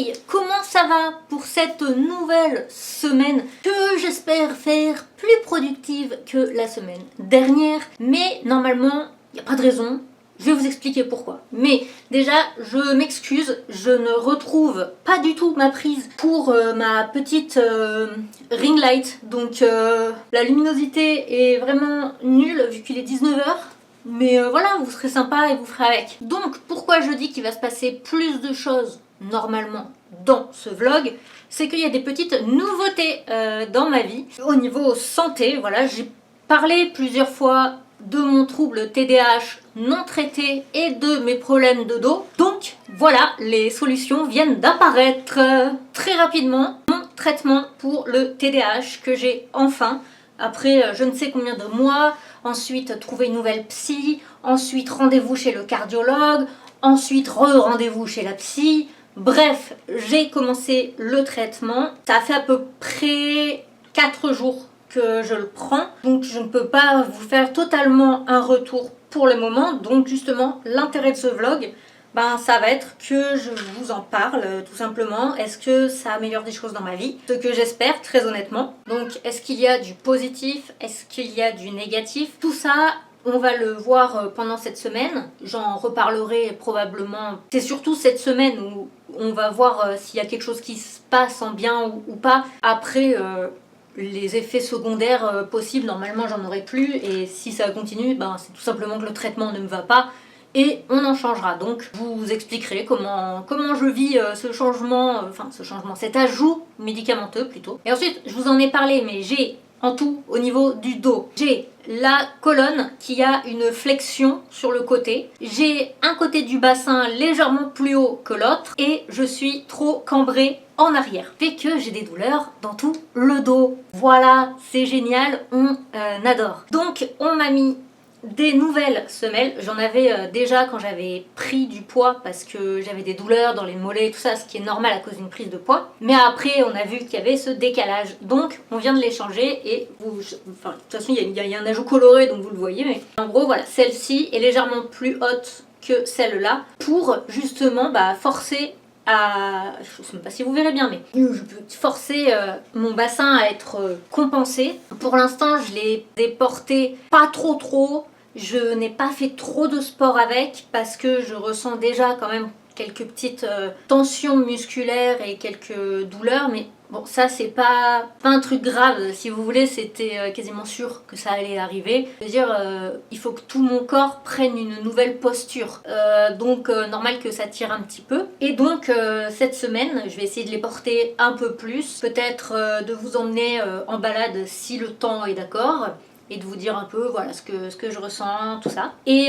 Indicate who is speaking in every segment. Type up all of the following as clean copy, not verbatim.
Speaker 1: filles, comment ça va pour cette nouvelle semaine que j'espère faire plus productive que la semaine dernière. Mais normalement, il n'y a pas de raison. Je vais vous expliquer pourquoi. Mais déjà, je m'excuse, je ne retrouve pas du tout ma prise pour ma petite ring light. Donc la luminosité est vraiment nulle vu qu'il est 19h. Mais voilà, vous serez sympa et vous ferez avec. Donc pourquoi je dis qu'il va se passer plus de choses normalement dans ce vlog, c'est qu'il y a des petites nouveautés dans ma vie. Au niveau santé, voilà, j'ai parlé plusieurs fois de mon trouble TDAH non traité et de mes problèmes de dos. Donc voilà, les solutions viennent d'apparaître très rapidement. Mon traitement pour le TDAH que j'ai enfin, après je ne sais combien de mois, ensuite trouver une nouvelle psy, ensuite rendez-vous chez le cardiologue, ensuite rendez-vous chez la psy. Bref, j'ai commencé le traitement. Ça a fait à peu près 4 jours que je le prends, donc je ne peux pas vous faire totalement un retour pour le moment. Donc justement, l'intérêt de ce vlog, ça va être que je vous en parle tout simplement. Est-ce que ça améliore des choses dans ma vie? Ce que j'espère, très honnêtement. Donc est-ce qu'il y a du positif? Est-ce qu'il y a du négatif? Tout ça, on va le voir pendant cette semaine. J'en reparlerai probablement. C'est surtout cette semaine où on va voir s'il y a quelque chose qui se passe en bien ou pas. Après, les effets secondaires possibles, normalement j'en aurai plus. Et si ça continue, c'est tout simplement que le traitement ne me va pas. Et on en changera. Donc je vous expliquerai comment je vis ce changement, cet ajout médicamenteux plutôt. Et ensuite, je vous en ai parlé, mais j'ai en tout, au niveau du dos, j'ai la colonne qui a une flexion sur le côté. J'ai un côté du bassin légèrement plus haut que l'autre. Et je suis trop cambrée en arrière. Fait que j'ai des douleurs dans tout le dos. Voilà, c'est génial, on adore. Donc on m'a mis des nouvelles semelles. J'en avais déjà quand j'avais pris du poids parce que j'avais des douleurs dans les mollets et tout ça, ce qui est normal à cause d'une prise de poids. Mais après, on a vu qu'il y avait ce décalage. Donc, on vient de les changer et de toute façon, il y a un ajout coloré, donc vous le voyez. Mais en gros, voilà, celle-ci est légèrement plus haute que celle-là pour justement forcer à... Je sais même pas si vous verrez bien, mais je peux forcer mon bassin à être compensé. Pour l'instant, je l'ai déporté pas trop. Je n'ai pas fait trop de sport avec parce que je ressens déjà quand même quelques petites tensions musculaires et quelques douleurs, mais bon, ça c'est pas un truc grave. Si vous voulez, c'était quasiment sûr que ça allait arriver. C'est-à-dire, il faut que tout mon corps prenne une nouvelle posture. Donc normal que ça tire un petit peu. Et donc cette semaine, je vais essayer de les porter un peu plus. Peut-être de vous emmener en balade si le temps est d'accord. Et de vous dire un peu voilà ce que je ressens, tout ça. Et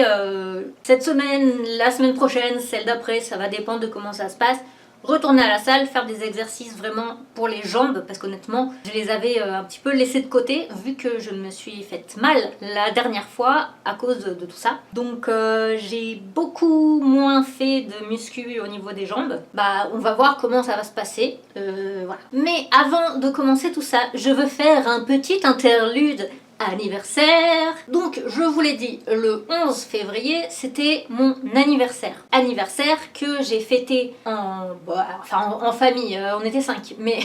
Speaker 1: cette semaine, la semaine prochaine, celle d'après, ça va dépendre de comment ça se passe. Retourner à la salle, faire des exercices vraiment pour les jambes, parce qu'honnêtement, je les avais un petit peu laissés de côté, vu que je me suis faite mal la dernière fois à cause de tout ça. Donc j'ai beaucoup moins fait de muscu au niveau des jambes. On va voir comment ça va se passer. Voilà. Mais avant de commencer tout ça, je veux faire un petit interlude anniversaire. Donc je vous l'ai dit, le 11 février c'était mon anniversaire. Anniversaire que j'ai fêté en famille, on était 5, mais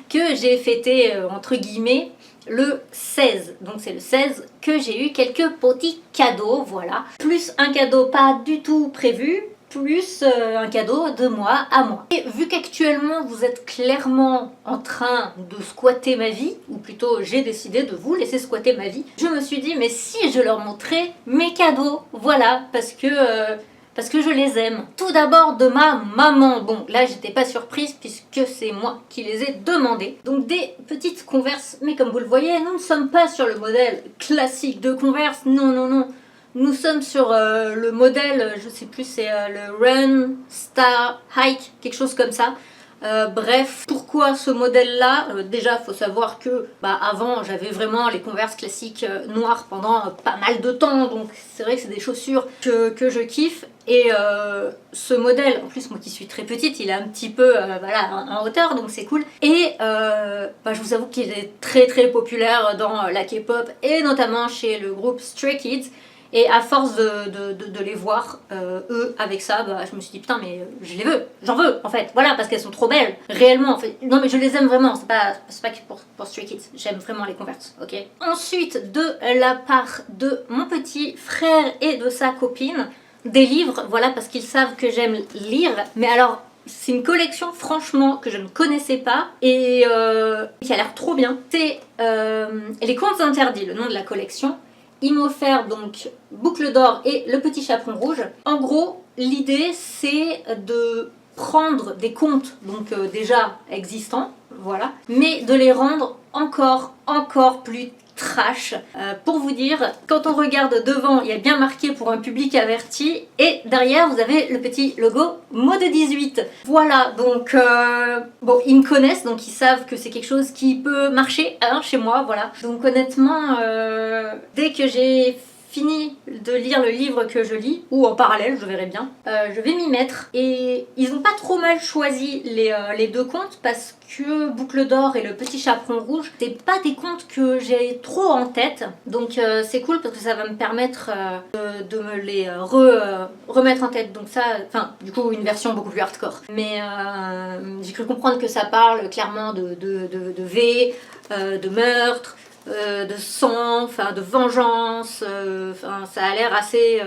Speaker 1: que j'ai fêté entre guillemets le 16. Donc c'est le 16 que j'ai eu quelques petits cadeaux, voilà. Plus un cadeau pas du tout prévu, plus un cadeau de moi à moi. Et vu qu'actuellement vous êtes clairement en train de squatter ma vie, ou plutôt j'ai décidé de vous laisser squatter ma vie, je me suis dit mais si je leur montrais mes cadeaux, voilà, parce que je les aime. Tout d'abord de ma maman. Bon, là j'étais pas surprise puisque c'est moi qui les ai demandés. Donc des petites Converse, mais comme vous le voyez, nous ne sommes pas sur le modèle classique de Converse, non. Nous sommes sur le modèle, je sais plus, c'est le Run Star Hike, quelque chose comme ça. Bref, pourquoi ce modèle-là? Déjà, faut savoir que avant, j'avais vraiment les Converse classiques noires pendant pas mal de temps, donc c'est vrai que c'est des chaussures que je kiffe. Et ce modèle, en plus moi qui suis très petite, il est un petit peu en hauteur, donc c'est cool. Et je vous avoue qu'il est très populaire dans la K-pop et notamment chez le groupe Stray Kids. Et à force de les voir, eux, avec ça, bah, je me suis dit putain mais je les veux, j'en veux en fait, voilà, parce qu'elles sont trop belles, réellement en fait. Non mais je les aime vraiment, c'est pas que pour Stray Kids, j'aime vraiment les Converse, ok. Ensuite, de la part de mon petit frère et de sa copine, des livres, voilà, parce qu'ils savent que j'aime lire, mais alors... C'est une collection franchement que je ne connaissais pas et qui a l'air trop bien. C'est Les Contes Interdits, le nom de la collection. Ils m'ont offert donc Boucle d'Or et Le Petit Chaperon Rouge. En gros, l'idée c'est de prendre des contes donc déjà existants, voilà, mais de les rendre encore plus trash. Pour vous dire, quand on regarde devant, il y a bien marqué pour un public averti et derrière vous avez le petit logo mode 18. Voilà, donc bon, ils me connaissent donc ils savent que c'est quelque chose qui peut marcher hein, chez moi, voilà. Donc honnêtement, dès que j'ai fini de lire le livre que je lis, ou en parallèle, je verrai bien, je vais m'y mettre. Et ils ont pas trop mal choisi les deux contes parce que Boucle d'Or et Le Petit Chaperon Rouge, c'est pas des contes que j'ai trop en tête. Donc c'est cool parce que ça va me permettre de me les remettre en tête. Donc ça, enfin, du coup, une version beaucoup plus hardcore. Mais j'ai cru comprendre que ça parle clairement de V, de meurtre, de sang, enfin de vengeance, ça a l'air assez...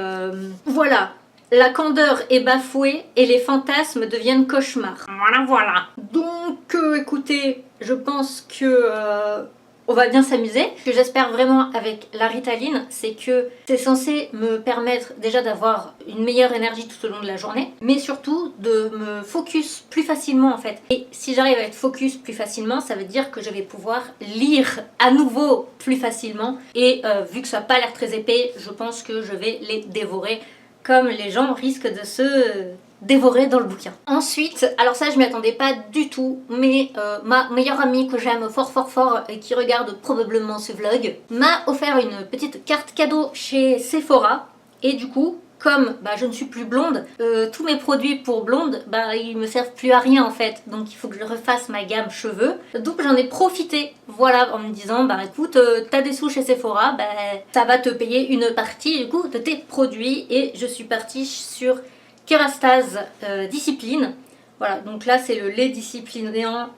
Speaker 1: Voilà, la candeur est bafouée et les fantasmes deviennent cauchemars. Voilà. Donc écoutez, je pense que on va bien s'amuser. Ce que j'espère vraiment avec la Ritaline, c'est que c'est censé me permettre déjà d'avoir une meilleure énergie tout au long de la journée, mais surtout de me focus plus facilement en fait. Et si j'arrive à être focus plus facilement, ça veut dire que je vais pouvoir lire à nouveau plus facilement. Et vu que ça n'a pas l'air très épais, je pense que je vais les dévorer comme les gens risquent de se dévorer dans le bouquin. Ensuite, alors ça je m'y attendais pas du tout, mais ma meilleure amie que j'aime fort et qui regarde probablement ce vlog m'a offert une petite carte cadeau chez Sephora et du coup comme bah, je ne suis plus blonde, tous mes produits pour blonde, bah, ils me servent plus à rien en fait. Donc il faut que je refasse ma gamme cheveux. Donc j'en ai profité, voilà, en me disant, bah écoute, t'as des sous chez Sephora, bah, ça va te payer une partie du coup de tes produits. Et je suis partie sur Kerastase Discipline. Voilà, donc là c'est le lait disciplinant,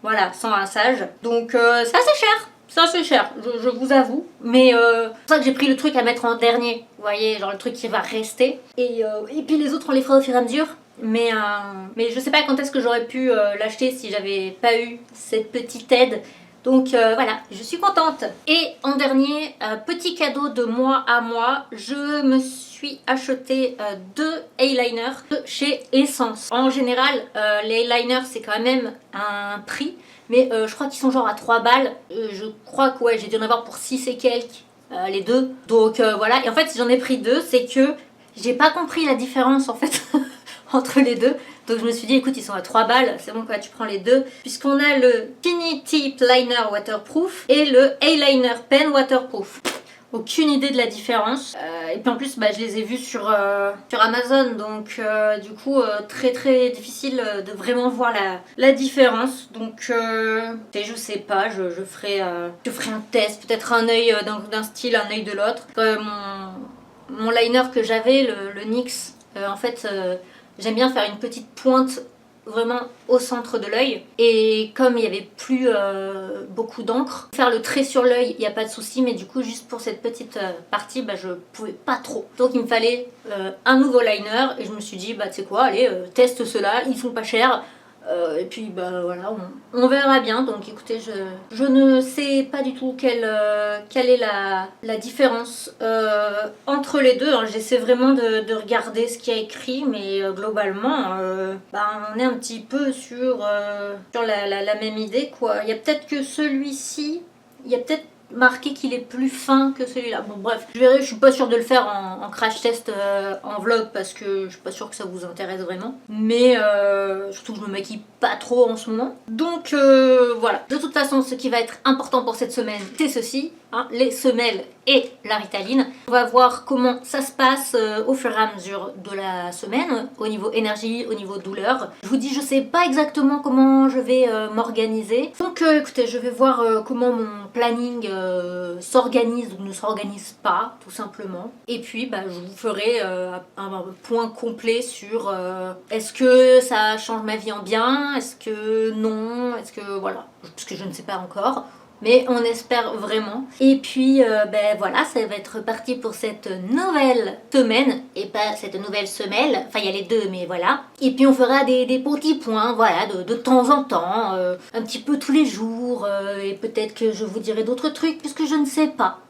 Speaker 1: voilà, sans rinçage. Donc c'est assez cher. C'est assez cher, je vous avoue, mais c'est pour ça que j'ai pris le truc à mettre en dernier, vous voyez, genre le truc qui va rester. Et puis les autres on les fera au fur et à mesure, mais je sais pas quand est-ce que j'aurais pu l'acheter si j'avais pas eu cette petite aide. Donc voilà, je suis contente. Et en dernier, petit cadeau de moi à moi, je me suis acheté deux eyeliners de chez Essence. En général, les eyeliners c'est quand même un prix. Mais je crois qu'ils sont genre à 3 balles. Je crois que ouais, j'ai dû en avoir pour 6 et quelques, les deux. Donc voilà. Et en fait, si j'en ai pris deux, c'est que j'ai pas compris la différence en fait entre les deux. Donc je me suis dit, écoute, ils sont à 3 balles, c'est bon quoi, tu prends les deux. Puisqu'on a le Tiny Tip Liner Waterproof et le Eyeliner Pen Waterproof. Aucune idée de la différence. Et puis en plus, bah, je les ai vus sur Amazon, donc du coup, très difficile de vraiment voir la différence. Donc, je sais pas, je ferai un test, peut-être un œil d'un style, un œil de l'autre. Mon liner que j'avais, le NYX, en fait, j'aime bien faire une petite pointe vraiment au centre de l'œil, et comme il n'y avait plus beaucoup d'encre, faire le trait sur l'œil il n'y a pas de souci, mais du coup juste pour cette petite partie bah, je pouvais pas trop, donc il me fallait un nouveau liner et je me suis dit bah tu sais quoi, allez teste ceux-là, ils sont pas chers. Et puis bah voilà, on verra bien. Donc écoutez, je ne sais pas du tout quelle est la différence entre les deux. Hein. J'essaie vraiment de regarder ce qu'il y a écrit, mais globalement, bah, on est un petit peu sur la même idée quoi. Il y a peut-être que celui-ci, il y a peut-être marqué qu'il est plus fin que celui-là. Bon bref, je verrai, je suis pas sûre de le faire en crash test en vlog parce que je suis pas sûre que ça vous intéresse vraiment. Mais surtout que je me maquille pas trop en ce moment. Donc voilà, de toute façon ce qui va être important pour cette semaine c'est ceci, hein, les semelles et la Ritaline. On va voir comment ça se passe au fur et à mesure de la semaine, au niveau énergie, au niveau douleur. Je vous dis, je sais pas exactement comment je vais m'organiser. Donc écoutez, je vais voir comment mon planning s'organise ou ne s'organise pas, tout simplement. Et puis je vous ferai un point complet sur est-ce que ça change ma vie en bien, est-ce que non, est-ce que voilà, parce que je ne sais pas encore. Mais on espère vraiment. Et puis voilà, ça va être parti pour cette nouvelle semaine. Et pas cette nouvelle semelle. Enfin, il y a les deux, mais voilà. Et puis on fera des petits points, voilà, de temps en temps. Un petit peu tous les jours. Et peut-être que je vous dirai d'autres trucs, puisque je ne sais pas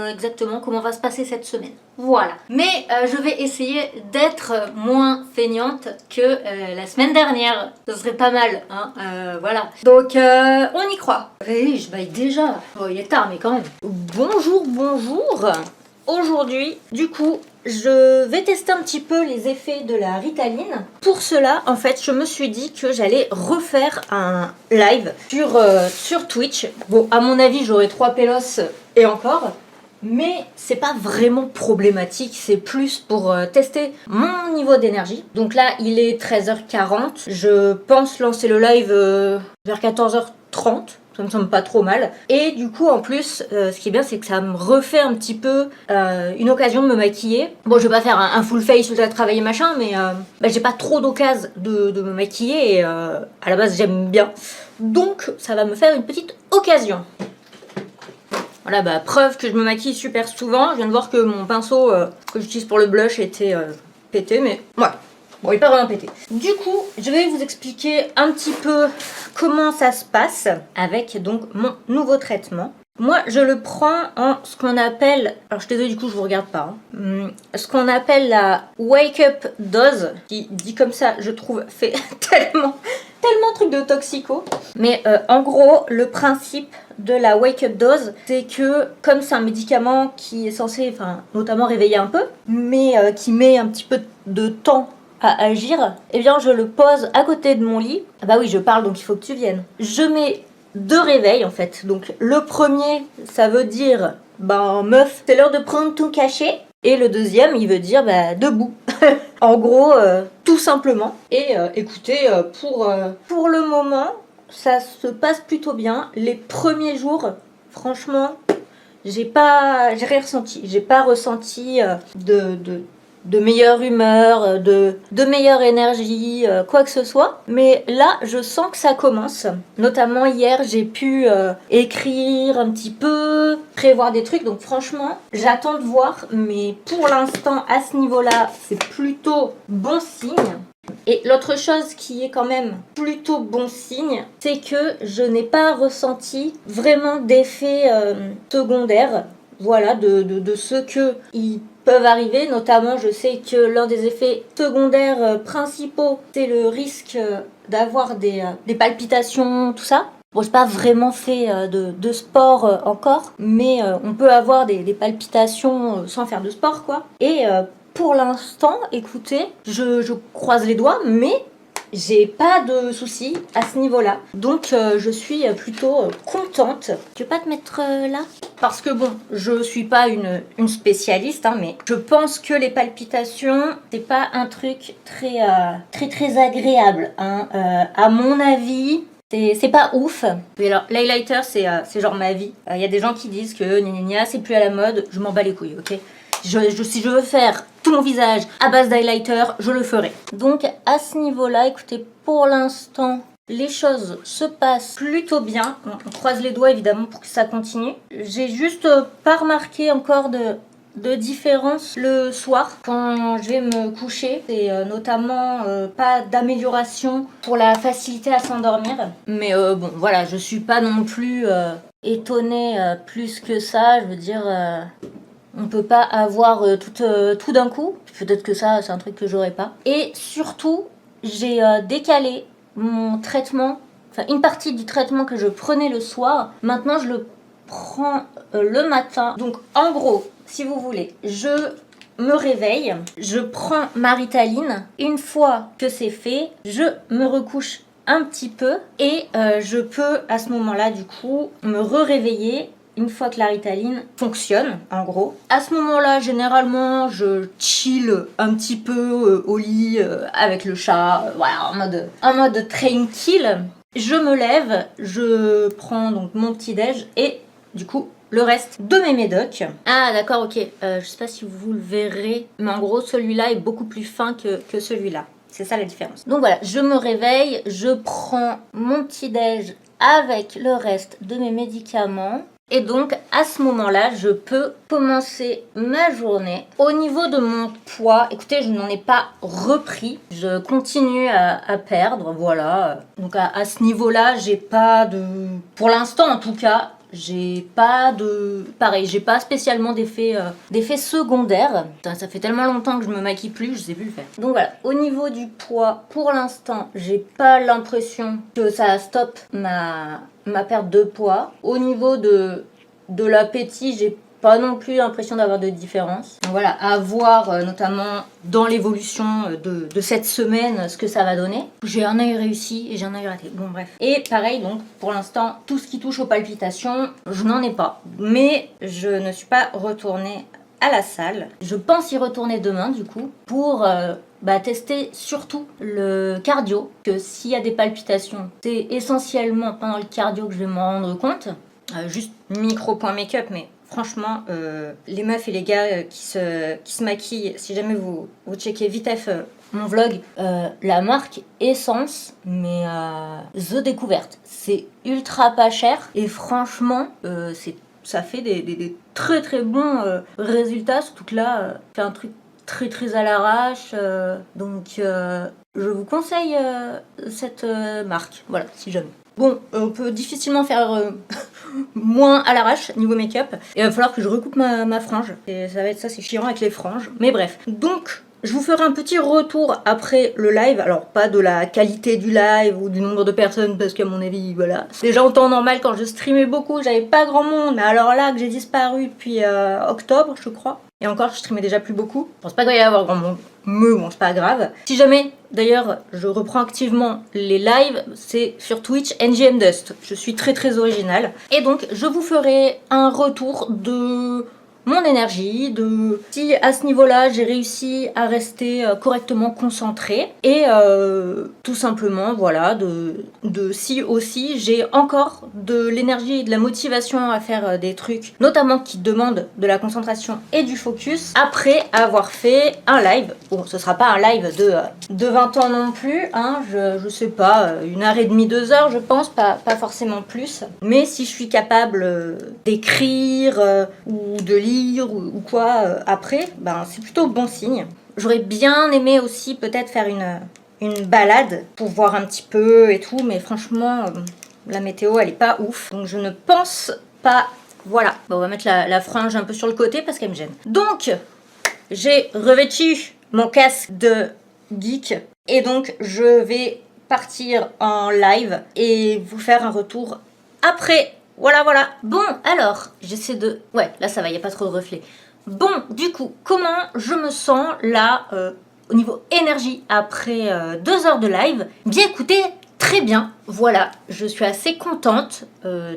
Speaker 1: exactement comment va se passer cette semaine. Voilà. Mais je vais essayer d'être moins feignante que la semaine dernière. Ce serait pas mal, hein. Voilà. Donc, on y croit. Et je baille déjà. Oh, il est tard, mais quand même. Bonjour, bonjour. Aujourd'hui, du coup, je vais tester un petit peu les effets de la Ritaline. Pour cela, en fait, je me suis dit que j'allais refaire un live sur Twitch. Bon, à mon avis, j'aurai 3 pélos et encore. Mais c'est pas vraiment problématique, c'est plus pour tester mon niveau d'énergie. Donc là, il est 13h40. Je pense lancer le live vers 14h30. Ça me semble pas trop mal. Et du coup, en plus, ce qui est bien, c'est que ça me refait un petit peu une occasion de me maquiller. Bon, je vais pas faire un full face où je dois travailler machin, mais j'ai pas trop d'occasion de me maquiller. Et à la base, j'aime bien. Donc, ça va me faire une petite occasion. Voilà, preuve que je me maquille super souvent. Je viens de voir que mon pinceau que j'utilise pour le blush était pété, mais ouais. Bon, il n'est pas vraiment pété. Du coup, je vais vous expliquer un petit peu comment ça se passe avec donc mon nouveau traitement. Moi, je le prends en ce qu'on appelle, alors je suis désolée, du coup, je vous regarde pas, ce qu'on appelle la Wake Up Dose, qui dit comme ça, je trouve, fait tellement truc de toxico. Mais en gros, le principe de la Wake Up Dose, c'est que comme c'est un médicament qui est censé, notamment réveiller un peu, mais qui met un petit peu de temps à agir, eh bien je le pose à côté de mon lit. Bah oui, je parle, donc il faut que tu viennes. Je mets 2 réveils en fait. Donc le premier, ça veut dire meuf, c'est l'heure de prendre ton cachet. Et le deuxième, il veut dire debout. En gros, tout simplement. Et écoutez, pour le moment, ça se passe plutôt bien. Les premiers jours, franchement, j'ai rien ressenti. J'ai pas ressenti de meilleure humeur, de meilleure énergie, quoi que ce soit. Mais là, je sens que ça commence. Notamment hier, j'ai pu écrire un petit peu, prévoir des trucs. Donc franchement, j'attends de voir. Mais pour l'instant, à ce niveau-là, c'est plutôt bon signe. Et l'autre chose qui est quand même plutôt bon signe, c'est que je n'ai pas ressenti vraiment d'effets secondaires. Voilà, de ceux qui peuvent arriver. Notamment, je sais que l'un des effets secondaires principaux, c'est le risque d'avoir des palpitations, tout ça. Bon, j'ai pas vraiment fait de sport encore, mais on peut avoir des palpitations sans faire de sport, quoi. Et pour l'instant, écoutez, je croise les doigts, mais j'ai pas de soucis à ce niveau-là. Donc je suis plutôt contente. Tu veux pas te mettre là ? Parce que bon, je suis pas une spécialiste, hein, mais je pense que les palpitations, c'est pas un truc très agréable, hein. À mon avis, c'est pas ouf. Mais alors, l'highlighter, c'est genre ma vie. Y a des gens qui disent que c'est plus à la mode. Je m'en bats les couilles, ok ? Si je veux faire tout mon visage à base d'highlighter, je le ferai. Donc à ce niveau-là, écoutez, pour l'instant, les choses se passent plutôt bien. On croise les doigts évidemment pour que ça continue. J'ai juste pas remarqué encore de différence le soir quand je vais me coucher. C'est notamment pas d'amélioration pour la facilité à s'endormir. Mais bon, voilà, je suis pas non plus étonnée plus que ça. Je veux dire... on peut pas avoir tout d'un coup. Peut-être que ça, c'est un truc que j'aurais pas. Et surtout, j'ai décalé mon traitement, une partie du traitement que je prenais le soir. Maintenant, je le prends le matin. Donc, en gros, si vous voulez, je me réveille, je prends ma Ritaline. Une fois que c'est fait, je me recouche un petit peu et je peux à ce moment-là du coup me réveiller une fois que la Ritaline fonctionne, en gros. À ce moment-là, généralement, je chill un petit peu au lit avec le chat, voilà, en mode tranquille. Je me lève, je prends donc mon petit-déj et du coup, le reste de mes médocs. Ah d'accord, ok. Je sais pas si vous le verrez, mais en gros, celui-là est beaucoup plus fin que celui-là. C'est ça la différence. Donc voilà, je me réveille, je prends mon petit-déj avec le reste de mes médicaments. Et donc, à ce moment-là, je peux commencer ma journée. Au niveau de mon poids, écoutez, je n'en ai pas repris. Je continue à perdre, voilà. Donc, à ce niveau-là, j'ai pas de... Pour l'instant, en tout cas, j'ai pas de... Pareil, j'ai pas spécialement d'effets secondaires. Putain, ça fait tellement longtemps que je me maquille plus, je sais plus le faire. Donc voilà, au niveau du poids, pour l'instant, j'ai pas l'impression que ça stoppe ma perte de poids. Au niveau de l'appétit, j'ai pas non plus l'impression d'avoir de différence. Donc voilà, à voir notamment dans l'évolution de cette semaine ce que ça va donner. J'ai un œil réussi et j'ai un œil raté. Bon bref. Et pareil donc pour l'instant, tout ce qui touche aux palpitations, je n'en ai pas. Mais je ne suis pas retournée à la salle. Je pense y retourner demain du coup pour tester surtout le cardio. Que s'il y a des palpitations, c'est essentiellement pendant le cardio que je vais m'en rendre compte. Juste micro point make-up, mais franchement, les meufs et les gars qui se maquillent, si jamais vous checkez vitef mon vlog, la marque Essence, mais The Découverte. C'est ultra pas cher et franchement, ça fait des très très bons résultats, surtout que là, c'est un truc très très à l'arrache, donc je vous conseille cette marque, voilà, si jamais. Bon, on peut difficilement faire moins à l'arrache niveau make-up. Et il va falloir que je recoupe ma frange. Et ça va être ça, c'est chiant avec les franges. Mais bref. Donc, je vous ferai un petit retour après le live. Alors, pas de la qualité du live ou du nombre de personnes, parce qu'à mon avis, voilà. Déjà en temps normal, quand je streamais beaucoup, j'avais pas grand monde. Mais alors là, que j'ai disparu depuis octobre, je crois. Et encore, je streamais déjà plus beaucoup. Je pense pas qu'il va y avoir grand monde. Mais bon, c'est pas grave. Si jamais, d'ailleurs, je reprends activement les lives, c'est sur Twitch NGM Dust. Je suis très très originale. Et donc, je vous ferai un retour de mon énergie, de si à ce niveau-là j'ai réussi à rester correctement concentrée et tout simplement voilà de si aussi j'ai encore de l'énergie et de la motivation à faire des trucs notamment qui demandent de la concentration et du focus après avoir fait un live. Bon, ce sera pas un live de 20 ans non plus, hein, je sais pas, 1h30, 2 heures je pense, pas forcément plus, mais si je suis capable d'écrire ou de lire ou quoi après, ben c'est plutôt bon signe. J'aurais bien aimé aussi peut-être faire une balade pour voir un petit peu et tout, mais franchement la météo elle est pas ouf, donc je ne pense pas. Voilà, bon, on va mettre la frange un peu sur le côté parce qu'elle me gêne. Donc j'ai revêtu mon casque de geek et donc je vais partir en live et vous faire un retour après. Voilà. Bon, alors, j'essaie de... Ouais, là ça va, il n'y a pas trop de reflets. Bon, du coup, comment je me sens là, au niveau énergie, après 2 heures de live? Bien écoutez, très bien. Voilà, je suis assez contente.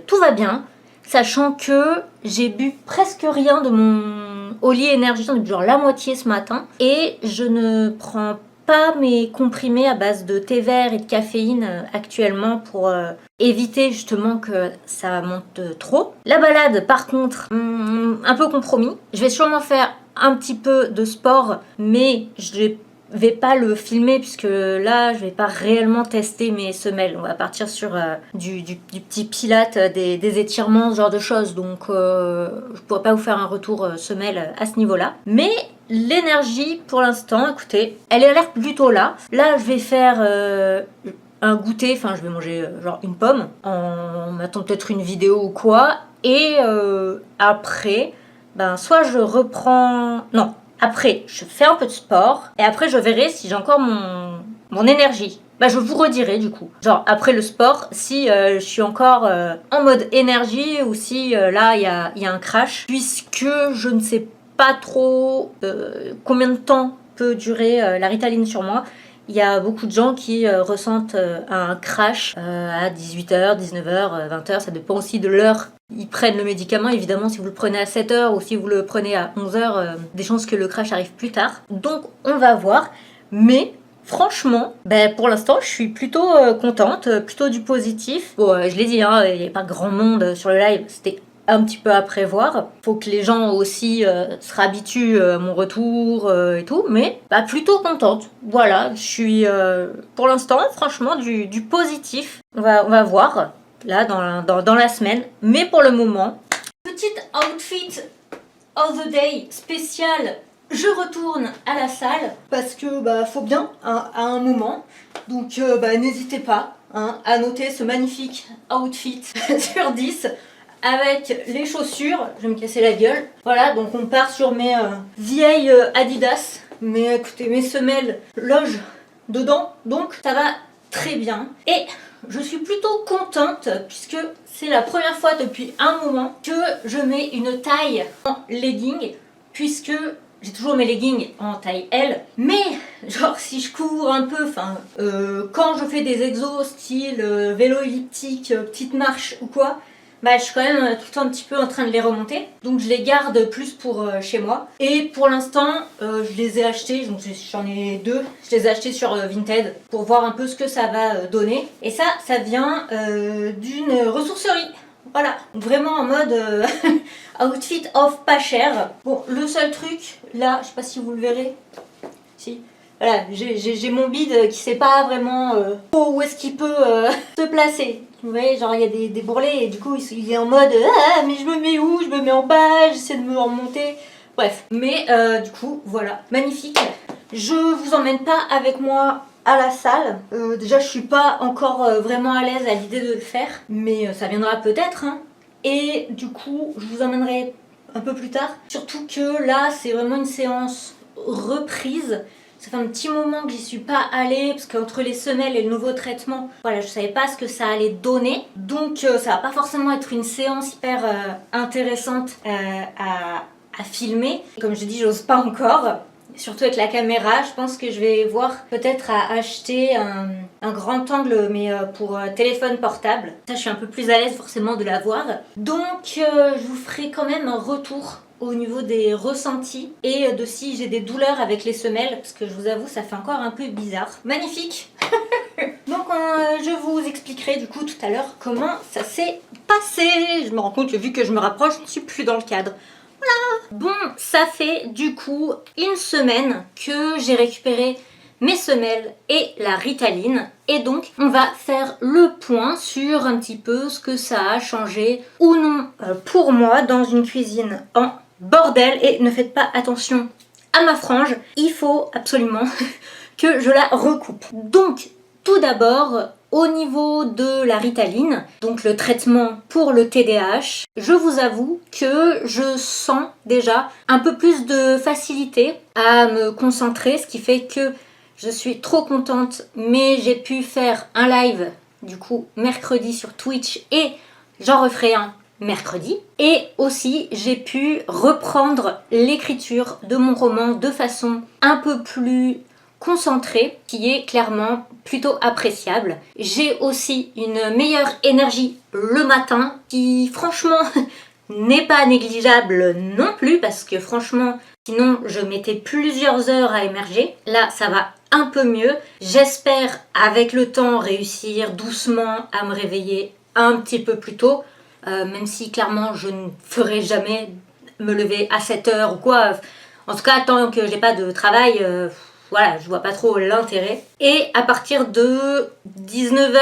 Speaker 1: Tout va bien. Sachant que j'ai bu presque rien de mon Oli énergisant, genre la moitié ce matin. Et je ne prends pas mes comprimés à base de thé vert et de caféine actuellement pour éviter justement que ça monte trop. La balade par contre, un peu compromis. Je vais sûrement faire un petit peu de sport, mais je vais pas le filmer puisque là je vais pas réellement tester mes semelles. On va partir sur du petit pilate, des étirements, ce genre de choses, donc je pourrais pas vous faire un retour semelle à ce niveau là, mais l'énergie pour l'instant, écoutez, elle a l'air plutôt là. Là je vais faire un goûter, enfin je vais manger genre une pomme en m'attendant peut-être une vidéo ou quoi, et après ben soit je reprends, non, après, je fais un peu de sport et après je verrai si j'ai encore mon énergie. Bah je vous redirai du coup. Genre après le sport, si je suis encore en mode énergie ou si là il y a un crash. Puisque je ne sais pas trop combien de temps peut durer la Ritaline sur moi. Il y a beaucoup de gens qui ressentent un crash à 18h, 19h, 20h, ça dépend aussi de l'heure. Ils prennent le médicament, évidemment si vous le prenez à 7h ou si vous le prenez à 11h, des chances que le crash arrive plus tard. Donc on va voir, mais franchement, pour l'instant je suis plutôt contente, plutôt du positif. Bon, je l'ai dit, hein, il n'y a pas grand monde sur le live, c'était un petit peu à prévoir. Faut que les gens aussi se réhabituent à mon retour et tout, mais plutôt contente. Voilà, je suis pour l'instant, franchement, du positif. On va voir là dans la semaine, mais pour le moment, petite outfit of the day spécial. Je retourne à la salle parce que faut bien à un moment. Donc n'hésitez pas à noter ce magnifique outfit sur 10. Avec les chaussures, je vais me casser la gueule. Voilà, donc on part sur mes vieilles Adidas. Mais écoutez, mes semelles logent dedans, donc ça va très bien. Et je suis plutôt contente puisque c'est la première fois depuis un moment que je mets une taille en legging, puisque j'ai toujours mes leggings en taille L, mais genre si je cours un peu, quand je fais des exos style vélo elliptique, petite marche ou quoi, je suis quand même tout le temps un petit peu en train de les remonter. Donc je les garde plus pour chez moi. Et pour l'instant, je les ai achetés, donc j'en ai deux. Je les ai achetés sur Vinted pour voir un peu ce que ça va donner. Et ça vient d'une ressourcerie. Voilà, vraiment en mode outfit off pas cher. Bon, le seul truc, là, je sais pas si vous le verrez. Si. Voilà, j'ai mon bide qui sait pas vraiment où est-ce qu'il peut se placer. Vous voyez, genre il y a des bourrelets et du coup il est en mode ah mais je me mets où? Je me mets en bas, j'essaie de me remonter. Bref, mais du coup voilà, magnifique. Je vous emmène pas avec moi à la salle. Déjà je suis pas encore vraiment à l'aise à l'idée de le faire, mais ça viendra peut-être. Et du coup je vous emmènerai un peu plus tard. Surtout que là c'est vraiment une séance reprise. Ça fait un petit moment que j'y suis pas allée parce qu'entre les semelles et le nouveau traitement, voilà, je savais pas ce que ça allait donner. Donc ça va pas forcément être une séance hyper intéressante à filmer. Comme je dis, j'ose pas encore. Surtout avec la caméra, je pense que je vais voir peut-être à acheter un grand angle, mais pour téléphone portable. Ça, je suis un peu plus à l'aise forcément de l'avoir. Donc je vous ferai quand même un retour au niveau des ressentis et de si j'ai des douleurs avec les semelles, parce que je vous avoue ça fait encore un peu bizarre. Magnifique. Donc je vous expliquerai du coup tout à l'heure comment ça s'est passé. Je me rends compte que vu que je me rapproche, je ne suis plus dans le cadre. Voilà. Bon, ça fait du coup une semaine que j'ai récupéré mes semelles et la Ritaline, et donc on va faire le point sur un petit peu ce que ça a changé ou non pour moi dans une cuisine en bordel. Et ne faites pas attention à ma frange, il faut absolument que je la recoupe. Donc tout d'abord, au niveau de la Ritaline, donc le traitement pour le TDAH, je vous avoue que je sens déjà un peu plus de facilité à me concentrer, ce qui fait que je suis trop contente, mais j'ai pu faire un live du coup mercredi sur Twitch et j'en referai un mercredi. Et aussi j'ai pu reprendre l'écriture de mon roman de façon un peu plus concentrée, qui est clairement plutôt appréciable. J'ai aussi une meilleure énergie le matin, qui franchement n'est pas négligeable non plus, parce que franchement sinon je mettais plusieurs heures à émerger. Là ça va un peu mieux. J'espère avec le temps réussir doucement à me réveiller un petit peu plus tôt, même si clairement je ne ferai jamais me lever à 7h ou quoi. En tout cas tant que j'ai pas de travail, voilà, je vois pas trop l'intérêt. Et à partir de 19h,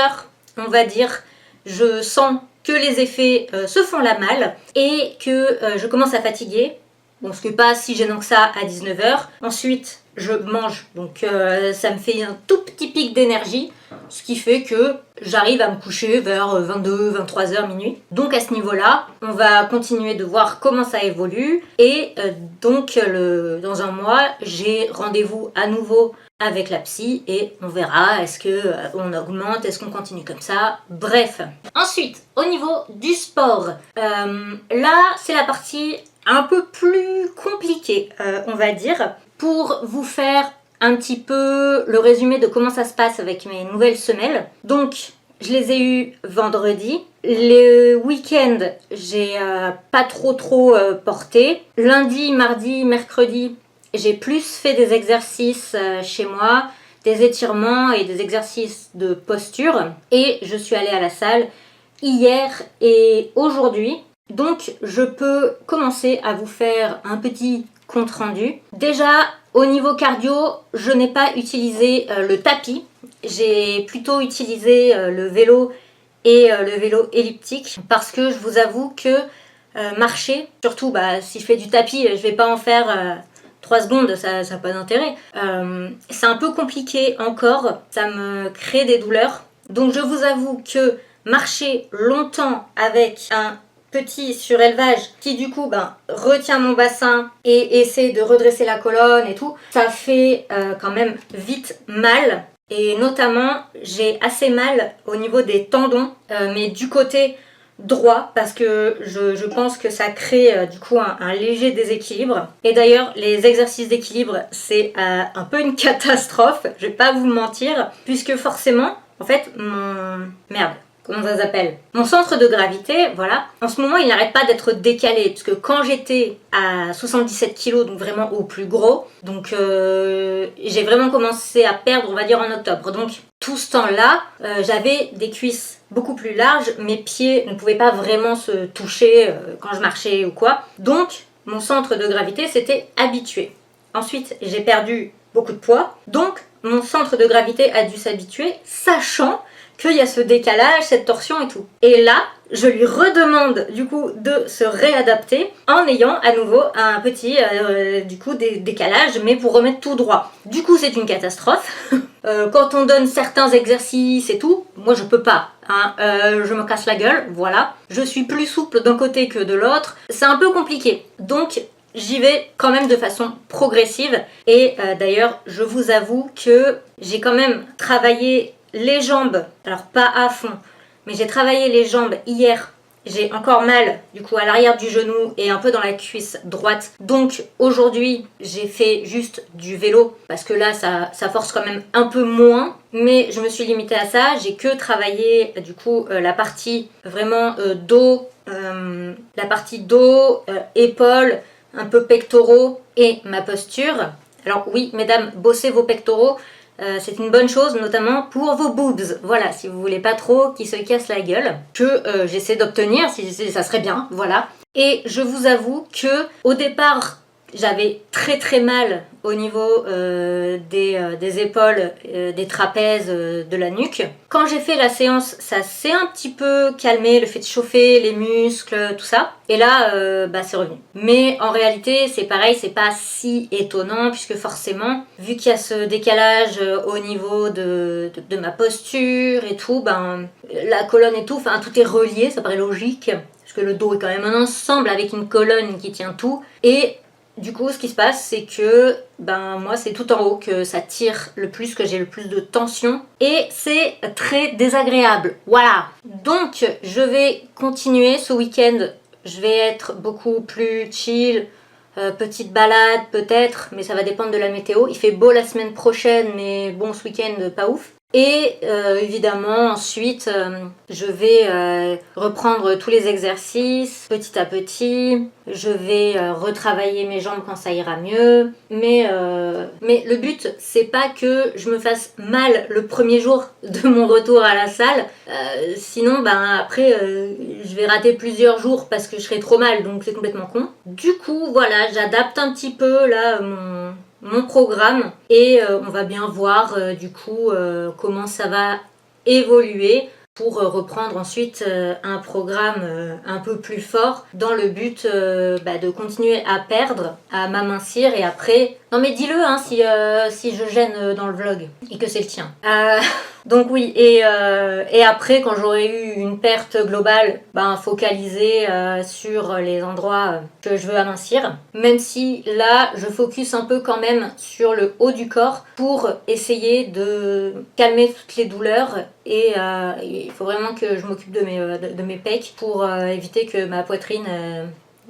Speaker 1: on va dire, je sens que les effets se font la malle et que je commence à fatiguer. Bon, ce qui n'est pas si gênant que ça à 19h. Ensuite, je mange, donc ça me fait un tout petit pic d'énergie, ce qui fait que j'arrive à me coucher vers 22, 23h, minuit. Donc à ce niveau-là, on va continuer de voir comment ça évolue. Et donc dans un mois, j'ai rendez-vous à nouveau avec la psy et on verra, est-ce qu'on augmente, est-ce qu'on continue comme ça, bref. Ensuite, au niveau du sport, là c'est la partie un peu plus compliquée, on va dire. Pour vous faire un petit peu le résumé de comment ça se passe avec mes nouvelles semelles. Donc, je les ai eues vendredi. Le week-end, j'ai pas trop porté. Lundi, mardi, mercredi, j'ai plus fait des exercices chez moi, des étirements et des exercices de posture. Et je suis allée à la salle hier et aujourd'hui. Donc, je peux commencer à vous faire un petit compte rendu. Déjà, au niveau cardio, je n'ai pas utilisé le tapis. J'ai plutôt utilisé le vélo et le vélo elliptique parce que je vous avoue que marcher, surtout si je fais du tapis, je vais pas en faire 3 secondes, ça n'a pas d'intérêt. C'est un peu compliqué encore, ça me crée des douleurs. Donc je vous avoue que marcher longtemps avec un petit surélevage qui du coup retient mon bassin et essaie de redresser la colonne et tout, ça fait quand même vite mal. Et notamment, j'ai assez mal au niveau des tendons, mais du côté droit, parce que je pense que ça crée du coup un léger déséquilibre. Et d'ailleurs, les exercices d'équilibre, c'est un peu une catastrophe, je vais pas vous mentir, puisque forcément, en fait, comment ça s'appelle? Mon centre de gravité, voilà. En ce moment, il n'arrête pas d'être décalé. Parce que quand j'étais à 77 kg, donc vraiment au plus gros, donc j'ai vraiment commencé à perdre, on va dire, en octobre. Donc tout ce temps-là, j'avais des cuisses beaucoup plus larges. Mes pieds ne pouvaient pas vraiment se toucher quand je marchais ou quoi. Donc mon centre de gravité s'était habitué. Ensuite, j'ai perdu beaucoup de poids. Donc mon centre de gravité a dû s'habituer, sachant qu'il y a ce décalage, cette torsion et tout. Et là, je lui redemande du coup de se réadapter en ayant à nouveau un petit décalage, mais pour remettre tout droit. Du coup, c'est une catastrophe. Quand on donne certains exercices et tout, moi je peux pas. Je me casse la gueule, voilà. Je suis plus souple d'un côté que de l'autre. C'est un peu compliqué. Donc, j'y vais quand même de façon progressive. Et d'ailleurs, je vous avoue que j'ai quand même travaillé les jambes, alors pas à fond, mais j'ai travaillé les jambes hier. J'ai encore mal du coup à l'arrière du genou et un peu dans la cuisse droite. Donc aujourd'hui j'ai fait juste du vélo parce que là ça force quand même un peu moins. Mais je me suis limitée à ça. J'ai que travaillé du coup la partie vraiment dos, épaules, un peu pectoraux et ma posture. Alors oui mesdames, bossez vos pectoraux. C'est une bonne chose, notamment pour vos boobs. Voilà, si vous voulez pas trop qu'ils se cassent la gueule, que j'essaie d'obtenir, si ça serait bien, voilà. Et je vous avoue que au départ, j'avais très mal au niveau des épaules, des trapèzes, de la nuque. Quand j'ai fait la séance, ça s'est un petit peu calmé, le fait de chauffer les muscles, tout ça. Et là, c'est revenu. Mais en réalité, c'est pareil, c'est pas si étonnant, puisque forcément, vu qu'il y a ce décalage au niveau de ma posture et tout, la colonne et tout, enfin tout est relié, ça paraît logique. Parce que le dos est quand même un ensemble avec une colonne qui tient tout. Et du coup, ce qui se passe, c'est que moi, c'est tout en haut que ça tire le plus, que j'ai le plus de tension. Et c'est très désagréable. Voilà. Donc, je vais continuer ce week-end. Je vais être beaucoup plus chill. Petite balade peut-être, mais ça va dépendre de la météo. Il fait beau la semaine prochaine, mais bon, ce week-end, pas ouf. Et évidemment, ensuite, je vais reprendre tous les exercices petit à petit. Je vais retravailler mes jambes quand ça ira mieux. Mais le but, c'est pas que je me fasse mal le premier jour de mon retour à la salle. Sinon, après, je vais rater plusieurs jours parce que je serai trop mal, donc c'est complètement con. Du coup, voilà, j'adapte un petit peu là mon programme et on va bien voir du coup comment ça va évoluer pour reprendre ensuite un programme un peu plus fort dans le but de continuer à perdre, à m'amincir et après... Non mais dis-le si je gêne dans le vlog et que c'est le tien. Donc oui, et après quand j'aurai eu une perte globale, focaliser sur les endroits que je veux amincir. Même si là, je focus un peu quand même sur le haut du corps pour essayer de calmer toutes les douleurs. Et il faut vraiment que je m'occupe de mes pecs pour éviter que ma poitrine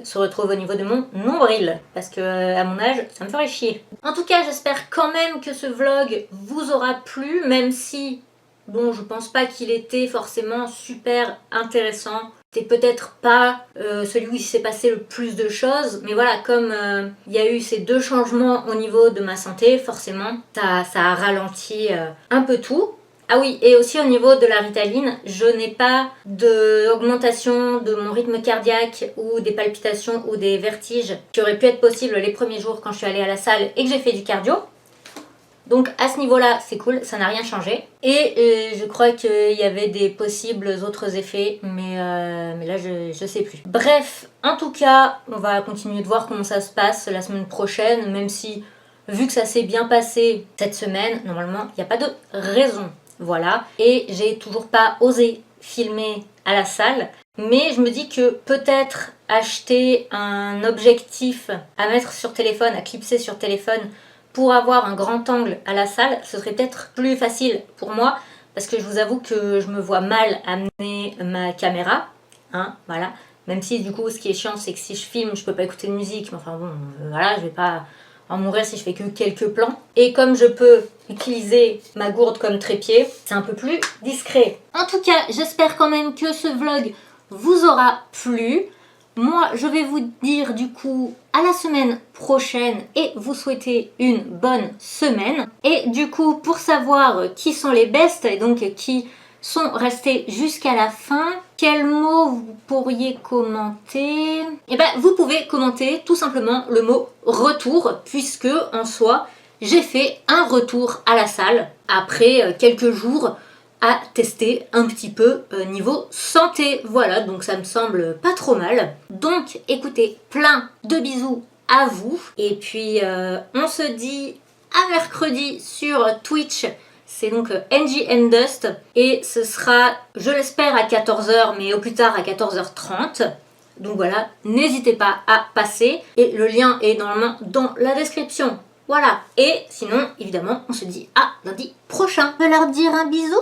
Speaker 1: se retrouve au niveau de mon nombril, parce que à mon âge, ça me ferait chier. En tout cas, j'espère quand même que ce vlog vous aura plu, même si, bon, je pense pas qu'il était forcément super intéressant. C'était peut-être pas celui où il s'est passé le plus de choses, mais voilà, comme il y a eu ces 2 changements au niveau de ma santé, forcément, ça a ralenti un peu tout. Ah oui, et aussi au niveau de la Ritaline, je n'ai pas d'augmentation de mon rythme cardiaque ou des palpitations ou des vertiges qui auraient pu être possibles les premiers jours quand je suis allée à la salle et que j'ai fait du cardio. Donc à ce niveau-là, c'est cool, ça n'a rien changé. Et je crois qu'il y avait des possibles autres effets, mais là je sais plus. Bref, en tout cas, on va continuer de voir comment ça se passe la semaine prochaine, même si, vu que ça s'est bien passé cette semaine, normalement, il n'y a pas de raison. Voilà, et j'ai toujours pas osé filmer à la salle, mais je me dis que peut-être acheter un objectif à mettre sur téléphone, à clipser sur téléphone pour avoir un grand angle à la salle, ce serait peut-être plus facile pour moi, parce que je vous avoue que je me vois mal amener ma caméra, hein, voilà. Même si du coup ce qui est chiant c'est que si je filme je peux pas écouter de musique, mais enfin bon, voilà, je vais pas en mourir si je fais que quelques plans. Et comme je peux utiliser ma gourde comme trépied, c'est un peu plus discret. En tout cas, j'espère quand même que ce vlog vous aura plu. Moi, je vais vous dire du coup à la semaine prochaine et vous souhaiter une bonne semaine. Et du coup, pour savoir qui sont les bestes et donc qui sont restés jusqu'à la fin, quel mot vous pourriez commenter? Eh ben, vous pouvez commenter tout simplement le mot retour, puisque en soi, j'ai fait un retour à la salle après quelques jours à tester un petit peu niveau santé. Voilà, donc ça me semble pas trop mal. Donc écoutez, plein de bisous à vous. Et puis on se dit à mercredi sur Twitch. C'est donc NG and Dust. Et ce sera, je l'espère, à 14 h, mais au plus tard à 14 h 30. Donc voilà, n'hésitez pas à passer. Et le lien est normalement dans la description. Voilà, et sinon, évidemment, on se dit à lundi prochain. Je peux leur dire un bisou?